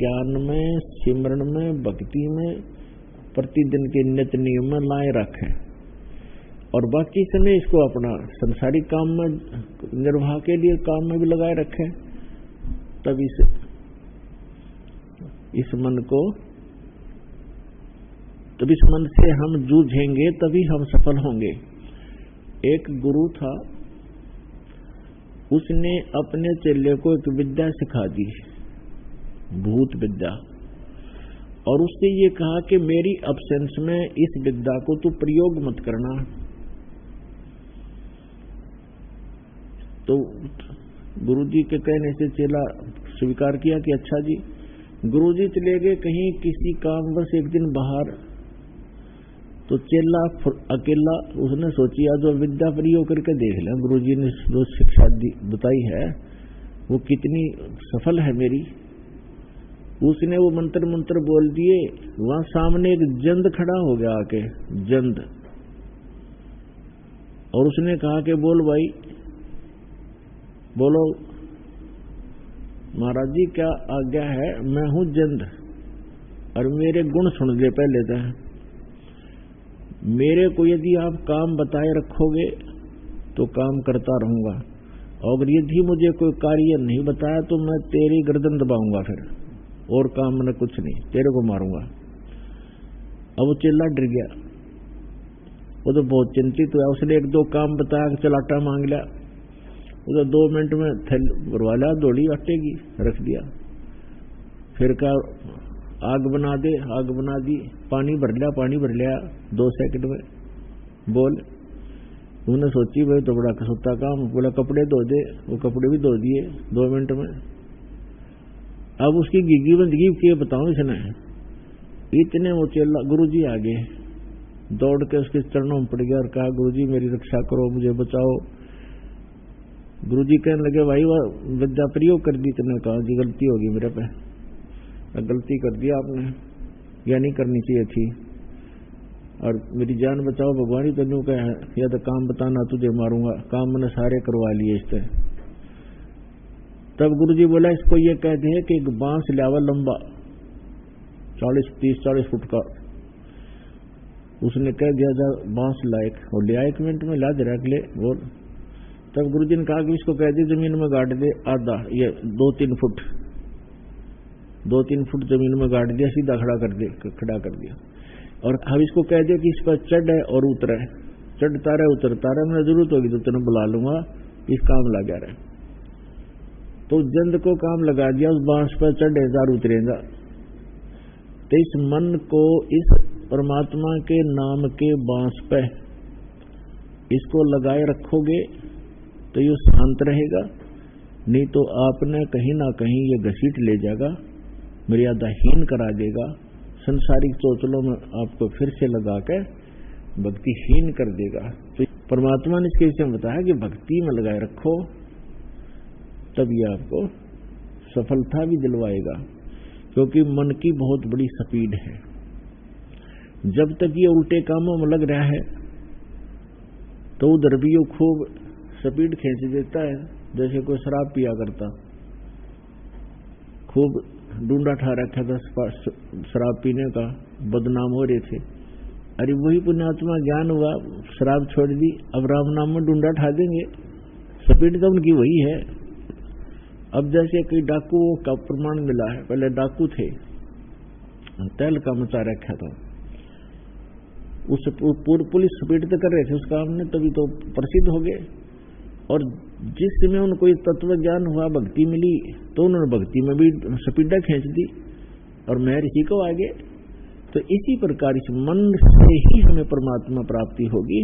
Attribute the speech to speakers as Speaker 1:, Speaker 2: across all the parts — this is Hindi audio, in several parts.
Speaker 1: ज्ञान में, सिमरण में, भक्ति में, प्रतिदिन के नित्य नियम में लाए रखें और बाकी समय इसको अपना संसारिक काम में, निर्वाह के लिए काम में भी लगाए रखें, तब इस मन से हम जूझेंगे, तभी हम सफल होंगे। एक गुरु था, उसने अपने चेले को एक विद्या सिखा दी, भूत विद्या, और उससे ये कहा कि मेरी अब्सेंस में इस विद्या को तू प्रयोग मत करना। तो गुरुजी के कहने से चेला स्वीकार किया कि अच्छा जी। गुरुजी चले गए कहीं किसी कामवश एक दिन बाहर, तो चेला अकेला, उसने सोची आज जो विद्या प्रयोग करके देख लें, गुरुजी ने जो शिक्षा बताई है वो कितनी सफल है मेरी। उसने वो मंत्र बोल दिए, वहां सामने एक जंद खड़ा हो गया आके, जंद, और उसने कहा कि बोल भाई, बोलो महाराज जी क्या आज्ञा है। मैं हूं जंद और मेरे गुण सुन ले पहले तो। मेरे को यदि आप काम बताए रखोगे तो काम करता रहूंगा, और यदि मुझे कोई कार्य नहीं बताया तो मैं तेरी गर्दन दबाऊंगा, फिर और काम में कुछ नहीं, तेरे को मारूंगा। अब वो चेला डर गया, वो तो बहुत चिंतित हुआ। उसने एक दो काम बताया, चलाटा मांग लिया, वो तो 2 मिनट में थैल भरवा लिया, दौड़ी आटे की रख दिया। फिर का आग बना दे, आग बना दी, पानी भर लिया 2 सेकंड में, बोल। उन्होंने सोची भाई तो बड़ा कसुत्ता काम, बोला कपड़े धो दे, वो कपड़े भी धो दिए 2 मिनट में। अब उसकी गिगी बंदगी के बताऊं इसने, इतने वो चेला गुरुजी आगे दौड़ के उसके चरणों में पड़ गया और कहा गुरुजी मेरी रक्षा करो, मुझे बचाओ। गुरुजी कहने लगे भाई वह विद्या प्रयोग कर दी, तुमने कहा जी गलती होगी मेरे पे, गलती कर दिया आपने, या नहीं करनी चाहिए थी, और मेरी जान बचाओ भगवान ही तेनू कह, या तो काम बताना तुझे मारूंगा। काम मैंने सारे करवा लिए इससे। तब गुरुजी बोला इसको ये कह दे कि एक बांस लावा लंबा 30-40 फुट का। उसने कह दिया जा बांस लायक, और लिया 1 मिनट में ला दे ले बोल। तब गुरुजी ने कहा कि इसको कह दे जमीन में गाड़ दे आधा, ये 2-3 फुट 2-3 फुट जमीन में गाड़ दिया, सीधा खड़ा कर दिया। और अब इसको कह दे कि इस पर चढ़े और उतरे, चढ़ता रहे उतरता रहे, मैंने जरूरत होगी तो तेने बुला लूंगा, इस काम लगा रहे। तो जंद को काम लगा दिया, उस बांस पर चढ़ेगा और उतरेगा। तो इस मन को इस परमात्मा के नाम के बांस पे इसको लगाए रखोगे तो ये शांत रहेगा, नहीं तो आपने कहीं ना कहीं ये घसीट ले जाएगा, मर्यादाहीन करा देगा, संसारिक चौचलों में आपको फिर से लगा के भक्तिहीन कर देगा। तो परमात्मा ने इसके विषय में बताया कि भक्ति में लगाए रखो, तब ये आपको सफलता भी दिलवाएगा, क्योंकि मन की बहुत बड़ी स्पीड है। जब तक ये उल्टे कामों में लग रहा है तो उधर भी ये खूब स्पीड खींच देता है, जैसे कोई शराब पिया करता, खूब ढूंढा ठा रखा था शराब पीने का, बदनाम हो रहे थे। अरे वही पुण्यात्मा ज्ञान हुआ, शराब छोड़ दी, अब राम नाम में ढूंढा ठा देंगे, स्पीड तो उनकी वही है। अब जैसे कई डाकुओं का प्रमाण मिला है, पहले डाकू थे, तेल का मचा रखा था, उस पुलिस स्पीड तो कर रहे थे उस काम ने, तभी तो प्रसिद्ध हो गए। और जिस समय उनको तत्व ज्ञान हुआ, भक्ति मिली, तो उन्होंने भक्ति में भी स्पीडा खींच दी और मैं ऋषि को आगे। तो इसी प्रकार इस मन से ही हमें परमात्मा प्राप्ति होगी,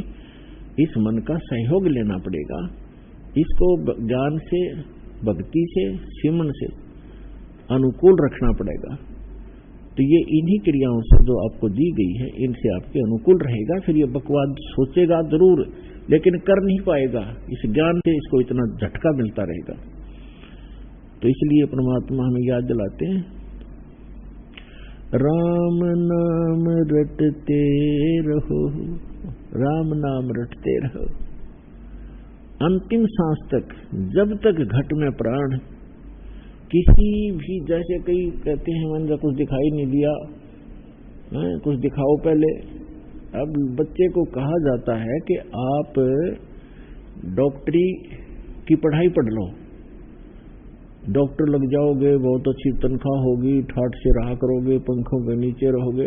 Speaker 1: इस मन का सहयोग लेना पड़ेगा, इसको ज्ञान से, भक्ति से, सिमन से अनुकूल रखना पड़ेगा। तो ये इन्हीं क्रियाओं से जो आपको दी गई है, इनसे आपके अनुकूल रहेगा। फिर ये बकवाद सोचेगा जरूर, लेकिन कर नहीं पाएगा, इस ज्ञान से इसको इतना झटका मिलता रहेगा। तो इसलिए परमात्मा हमें याद दिलाते हैं, राम नाम रटते रहो, राम नाम रटते रहो अंतिम सांस तक, जब तक घट में प्राण, किसी भी, जैसे कई कहते हैं मैंने कुछ दिखाई नहीं दिया, कुछ दिखाओ पहले। अब बच्चे को कहा जाता है कि आप डॉक्टरी की पढ़ाई पढ़ लो, डॉक्टर लग जाओगे, बहुत अच्छी तनख्वाह होगी, ठाठ से रहा करोगे, पंखों के नीचे रहोगे।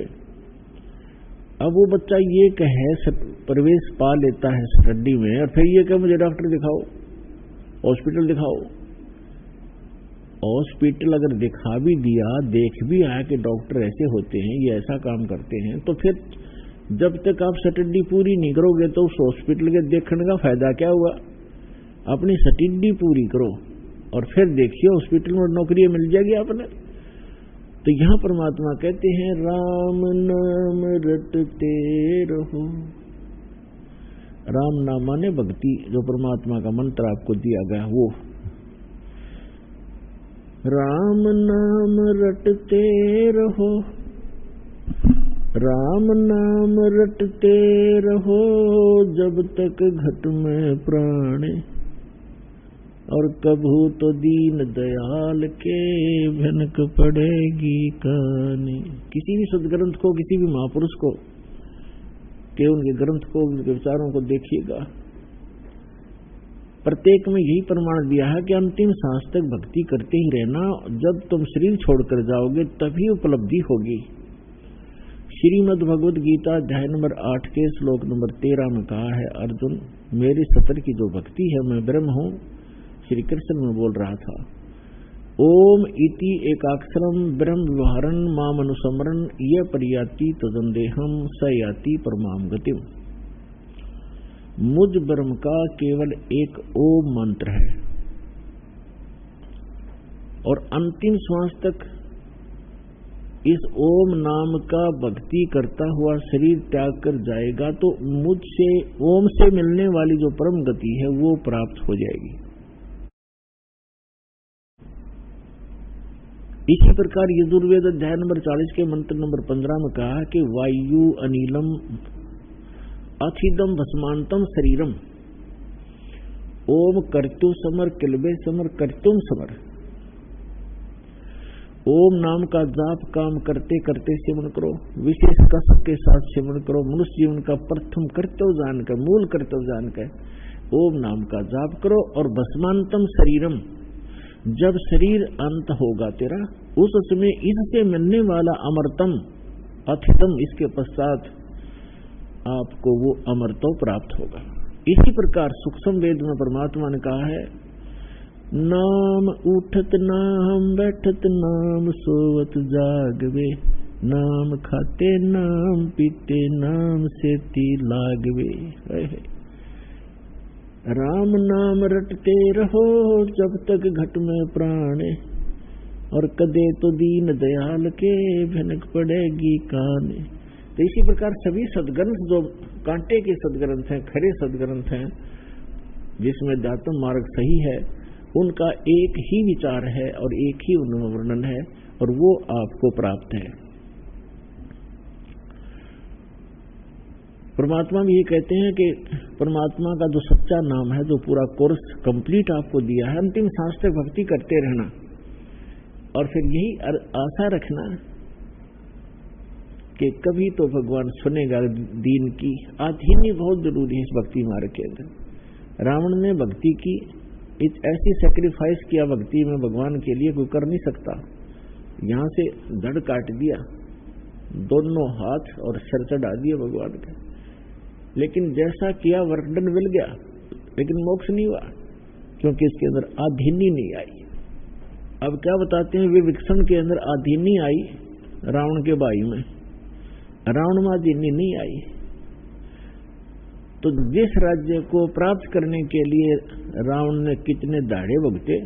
Speaker 1: अब वो बच्चा ये कहे, प्रवेश पा लेता है स्टडी में, और फिर ये कहे मुझे डॉक्टर दिखाओ, हॉस्पिटल दिखाओ। हॉस्पिटल अगर दिखा भी दिया, देख भी आया कि डॉक्टर ऐसे होते हैं, ये ऐसा काम करते हैं, तो फिर जब तक आप स्टडी पूरी नहीं करोगे तो उस हॉस्पिटल के देखने का फायदा क्या हुआ? अपनी स्टडी पूरी करो और फिर देखिए हॉस्पिटल में नौकरी मिल जाएगी आपने। तो यहां परमात्मा कहते हैं राम नाम रटते रहो। राम नाम माने भक्ति, जो परमात्मा का मंत्र आपको दिया गया वो। राम नाम रटते रहो, राम नाम रटते रहो, जब तक घट में प्राण, और कभू तो दीन दयाल के भनक पड़ेगी कानी। किसी भी सदग्रंथ को, किसी भी महापुरुष को के उनके ग्रंथ को, उनके विचारों को देखिएगा, प्रत्येक में यही प्रमाण दिया है कि अंतिम सांस तक भक्ति करते ही रहना। जब तुम शरीर छोड़कर जाओगे तभी उपलब्धि होगी। श्रीमद् भगवद गीता अध्याय नंबर 8 के श्लोक नंबर 13 में कहा है, अर्जुन मेरी सतर की जो भक्ति है, मैं ब्रह्म हूं, श्री कृष्ण में बोल रहा था। ओम इति एकाक्षरम ब्रह्म व्यवहारन माम अनुसमरण ये परियाति तदंदेहम स याति परमाम गतिम। मुझ ब्रह्म का केवल एक ओम मंत्र है, और अंतिम श्वास तक इस ओम नाम का भक्ति करता हुआ शरीर त्याग कर जाएगा तो मुझसे, ओम से मिलने वाली जो परम गति है वो प्राप्त हो जाएगी। इसी प्रकार यजुर्वेद अध्याय नंबर 40 के मंत्र नंबर 15 में कहा कि वायु अनिलम अथिदम भस्मांतम शरीरम, ओम कर्तु समर किलबे समर कर्तुम समर। ओम नाम का जाप काम करते करते सेवन करो, विशेष कसक के साथ सेवन करो। मनुष्य जीवन का प्रथम कर्तव्य जानकर, मूल कर्तव्य जानकर ओम नाम का जाप करो। और भस्मांतम शरीरम, जब शरीर अंत होगा तेरा, उस समय इससे मिलने वाला अमरतम अथितम, इसके पश्चात आपको वो अमरत्व प्राप्त होगा। इसी प्रकार सूक्ष्म वेद में परमात्मा ने कहा है, नाम उठत नाम बैठत नाम सोवत जागवे, नाम खाते नाम पीते नाम सेती लागवे। राम नाम रटते रहो जब तक घट में प्राण, और कदे तो दीन दयाल के भनक पड़ेगी कान। तो इसी प्रकार सभी सदग्रंथ जो कांटे के सदग्रंथ हैं, खरे सदग्रंथ हैं, जिसमें अध्यात्म मार्ग सही है, उनका एक ही विचार है और एक ही उनमें वर्णन है, और वो आपको प्राप्त है। परमात्मा भी ये कहते हैं कि परमात्मा का जो सच्चा नाम है, जो पूरा कोर्स कंप्लीट आपको दिया है, अंतिम सांस तक भक्ति करते रहना, और फिर यही आशा रखना कि कभी तो भगवान सुनेगा दीन की। आधीनी बहुत जरूरी है इस भक्ति मार्ग के अंदर। रावण ने भक्ति की, ऐसी सेक्रीफाइस किया भक्ति में, भगवान के लिए कोई कर नहीं सकता। यहां से धड़ काट दिया, दोनों हाथ और सर चढ़ा दिए भगवान के, लेकिन जैसा किया वर्णन मिल गया, लेकिन मोक्ष नहीं हुआ, क्योंकि इसके अंदर आधीनी नहीं आई। अब क्या बताते हैं, विभीषण के अंदर आधीनी आई, रावण के भाई में रावण में आधीनी नहीं आई। तो जिस राज्य को प्राप्त करने के लिए रावण ने कितने दाढ़े भुगते,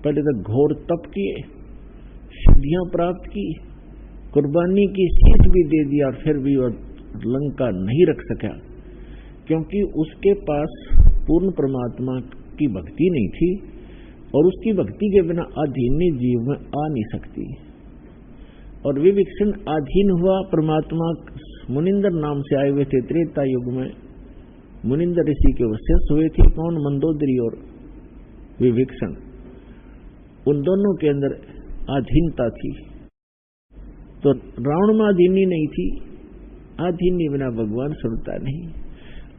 Speaker 1: पहले तो घोर तप किए, सिद्धियां प्राप्त की, कुर्बानी की, शीश भी दे दिया, फिर भी वह लंका नहीं रख सका, क्योंकि उसके पास पूर्ण परमात्मा की भक्ति नहीं थी, और उसकी भक्ति के बिना अधीनी जीव में आ नहीं सकती। और विभीषण अधीन हुआ परमात्मा, मुनिंदर नाम से आए हुए थे त्रेता युग में, मुनिंदर ऋषि के वशिष्ठ हुए थे। कौन? मंदोदरी और विभीषण। उन दोनों के अंदर अधीनता थी। तो रावण में अधीनी नहीं थी, अधीनी बिना भगवान सुनता नहीं।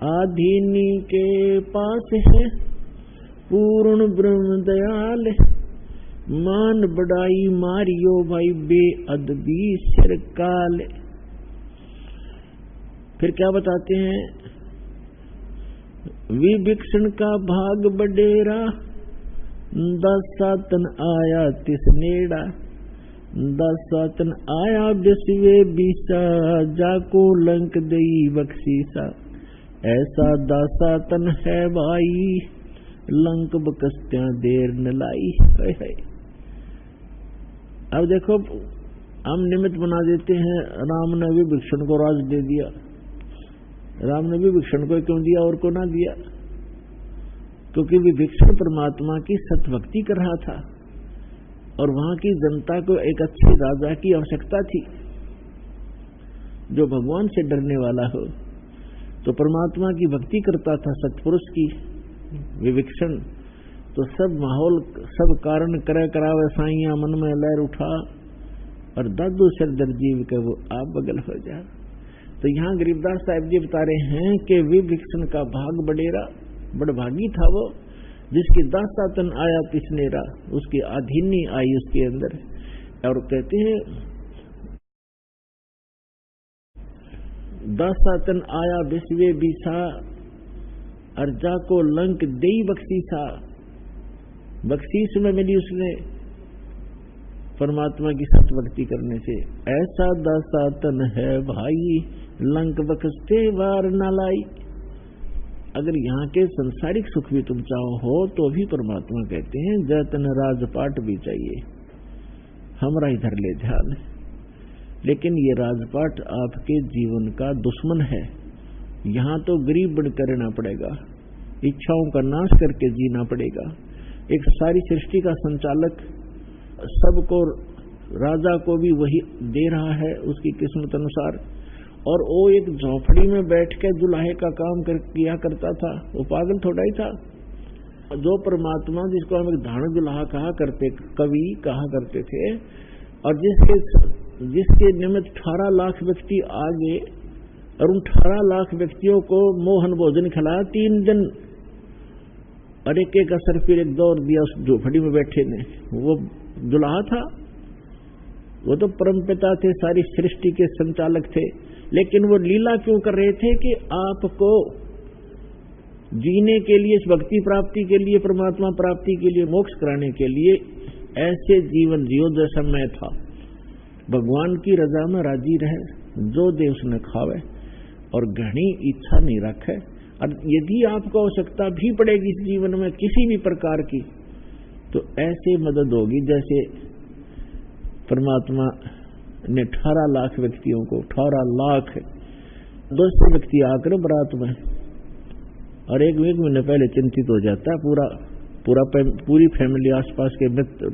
Speaker 1: अधीनी के पास है पूर्ण ब्रह्म दयाल, मान बड़ाई मारियो भाई बेअदबी सिर काल। फिर क्या बताते हैं, विभीषण का भाग बडेरा, दसातन आया तिस नेड़ा, दसातन आया बिस्वे बीसा, जाको लंक दई बख्शीसा। ऐसा दासातन है भाई, लंक बकस्त्या देर न लाई। है। अब देखो, हम निमित्त बना देते हैं, राम ने विभीषण को राज दे दिया। राम ने विभीषण को क्यों दिया और को ना दिया? क्योंकि विभीषण परमात्मा की सतभक्ति कर रहा था और वहां की जनता को एक अच्छे राजा की आवश्यकता थी जो भगवान से डरने वाला हो। तो परमात्मा की भक्ति करता था, सतपुरुष की विभीषण। तो सब माहौल, सब कारण करे करावे साइया, मन में लहर उठा और दादू सिर दर्जीव के वो आप बगल हो जा। तो यहाँ गरीबदास साहब जी बता रहे हैं कि विभीषण का भाग बडेरा, बड़भागी था वो, जिसकी दासातन आया तिसनेरा, उसकी अधीनी आई उसके अंदर। और कहते हैं दासातन आया विश्वे बीसा, अर्जा को लंक देई बख्शीसा। बख्शीश में मिली उसने परमात्मा की सतभक्ति करने से। ऐसा दासातन है भाई, लंक बख्शते वार न लाई। अगर यहाँ के संसारिक सुख भी तुम चाहो हो तो भी परमात्मा कहते हैं जतन राजपाट भी चाहिए, हमरा इधर ले ध्यान। लेकिन ये राजपाट आपके जीवन का दुश्मन है। यहाँ तो गरीब बनकर रहना पड़ेगा, इच्छाओं का नाश करके जीना पड़ेगा। एक सारी सृष्टि का संचालक सबको, राजा को भी वही दे रहा है उसकी किस्मत अनुसार, और वो एक झोपड़ी में बैठ के दुल्हे का काम किया करता था। वो पागल थोड़ा ही था। जो परमात्मा, जिसको हम एक धान दुल्हा कहा करते, कवि कहा करते थे, और जिसके निमित्त 18 लाख व्यक्ति आ गए और उन 18 लाख व्यक्तियों को मोहन भोजन खिलाया 3 दिन, और एक एक असर फिर एक दौर दिया उस झोपड़ी में बैठे ने। वो दुल्हा था, वो तो परमपिता थे, सारी सृष्टि के संचालक थे। लेकिन वो लीला क्यों कर रहे थे कि आपको जीने के लिए, इस भक्ति प्राप्ति के लिए, परमात्मा प्राप्ति के लिए, मोक्ष कराने के लिए ऐसे जीवन जियो जैसा मैं था। भगवान की रजा में राजी रहे, जो दे उसने खावे, और घनी इच्छा नहीं रखे। और यदि आपको आवश्यकता भी पड़ेगी इस जीवन में किसी भी प्रकार की, तो ऐसे मदद होगी जैसे परमात्मा ने 18 लाख व्यक्तियों को, 18 लाख 200 व्यक्ति आकर बारात में, और एक महीने पहले चिंतित हो जाता है पूरी फैमिली, आसपास के मित्र,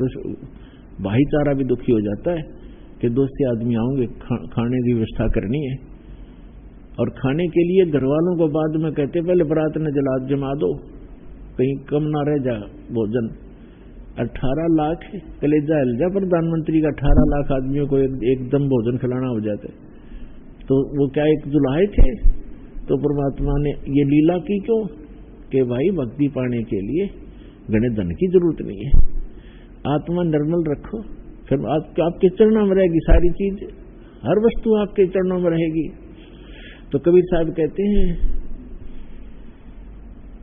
Speaker 1: भाईचारा भी दुखी हो जाता है कि 200 आदमी आएंगे, खाने की व्यवस्था करनी है। और खाने के लिए घर वालों को बाद में कहते पहले बारात ने जमा दो, कहीं कम ना रह जा भोजन। 18 लाख कलेजा हिलजा प्रधानमंत्री का 18 लाख आदमियों को एकदम भोजन खिलाना हो जाता है। तो वो क्या एक दुल्हाए थे? तो परमात्मा ने ये लीला की क्यों? कि भाई भक्ति पाने के लिए घने धन की जरूरत नहीं है, आत्मा निर्मल रखो, फिर आपके चरणों में रहेगी सारी चीज, हर वस्तु आपके चरणों में रहेगी। तो कबीर साहब कहते हैं,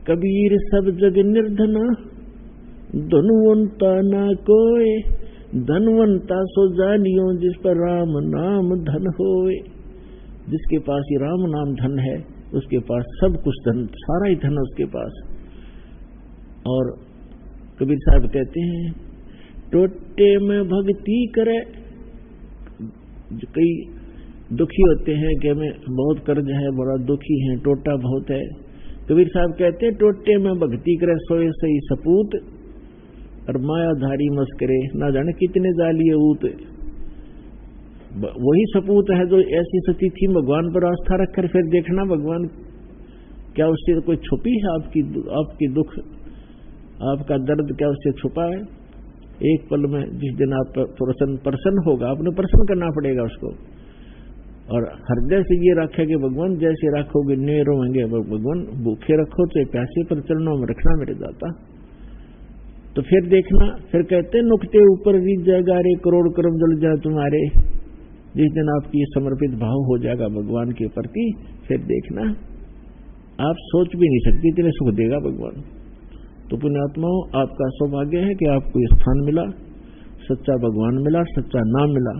Speaker 1: कबीर सब जग निर्धना, धनवंता ना कोय, धनवंता सो जानियो जिस पर राम नाम धन होए। जिसके पास ये राम नाम धन है उसके पास सब कुछ धन, सारा ही धन उसके पास। और कबीर साहब कहते हैं, टोटे में भक्ति करे। कई दुखी होते हैं कि हमें बहुत कर्ज है, बड़ा दुखी है, टोटा बहुत है। कबीर साहब कहते हैं, टोटे में भक्ति करे सोए सही सपूत, और मायाधारी मस्करे ना जाने कितने जालिए ऊत। वही सपूत है जो ऐसी सती थी, भगवान पर आस्था रखकर फिर देखना भगवान क्या उससे कोई छुपी है, आपकी दुख, आपका दर्द क्या उससे छुपा है? एक पल में जिस दिन आप प्रसन्न होगा, आपने प्रसन्न करना पड़ेगा उसको। और हृदय से ये रखे कि भगवान जैसे रखोगे नहीं रोएंगे, भगवान भूखे रखो चाहे प्यासे, पर चरणों में रखना मेरे दाता। तो फिर देखना, फिर कहते नुकते ऊपर रीत जाएगा रे, करोड़ कर्म जल जाए तुम्हारे। जिस दिन आपकी ये समर्पित भाव हो जाएगा भगवान के प्रति, फिर देखना आप सोच भी नहीं सकते इतने सुख देगा भगवान। तो पुण्यात्माओं, आपका सौभाग्य है कि आपको ये स्थान मिला, सच्चा भगवान मिला, सच्चा नाम मिला।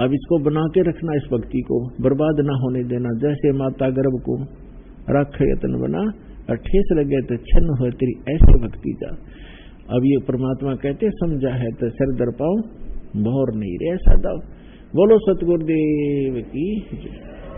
Speaker 1: अब इसको बना के रखना, इस भक्ति को बर्बाद ना होने देना। जैसे माता गर्भ को रख यतन बना, और ठेस लगे तो छिन्न हो तेरी ऐसे भक्ति जा। अब ये परमात्मा कहते समझा है तो सिर दर पाओ, भौर नहीं रे ऐसा दाव। बोलो सतगुरुदेव की जय।